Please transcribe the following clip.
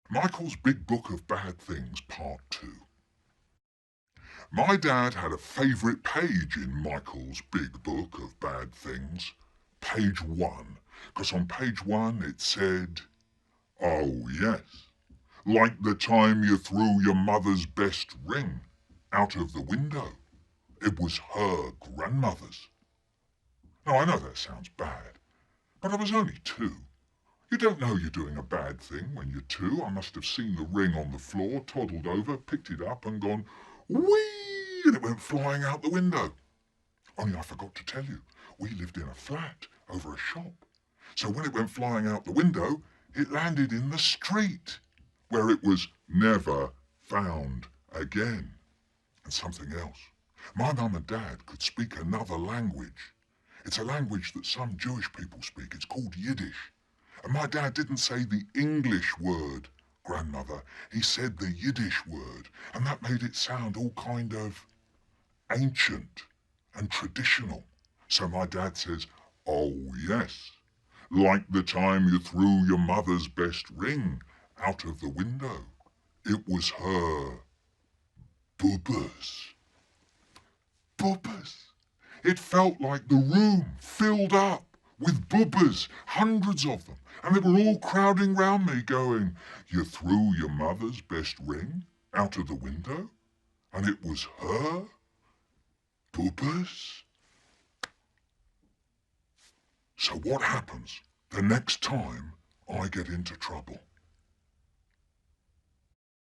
Michael's Big Book of Bad Things, Part 2. My dad had a favourite page in Michael's Big Book of Bad Things. Page 1. Because on page 1 it said, "Oh yes, like the time you threw your mother's best ring out of the window. It was her grandmother's." Now I know that sounds bad, but I was only 2. You don't know you're doing a bad thing when you're 2. I must have seen the ring on the floor, toddled over, picked it up and gone, whee, and it went flying out the window. Only I forgot to tell you, we lived in a flat over a shop. So when it went flying out the window, it landed in the street, where it was never found again. And something else. My mum and dad could speak another language. It's a language that some Jewish people speak. It's called Yiddish. And my dad didn't say the English word, grandmother. He said the Yiddish word. And that made it sound all kind of ancient and traditional. So my dad says, "Oh yes, like the time you threw your mother's best ring out of the window. It was her bubbas." Bubbas. It felt like the room filled up with bubbas, hundreds of them, and they were all crowding round me going, "You threw your mother's best ring out of the window? And it was her bubbas?" So what happens the next time I get into trouble?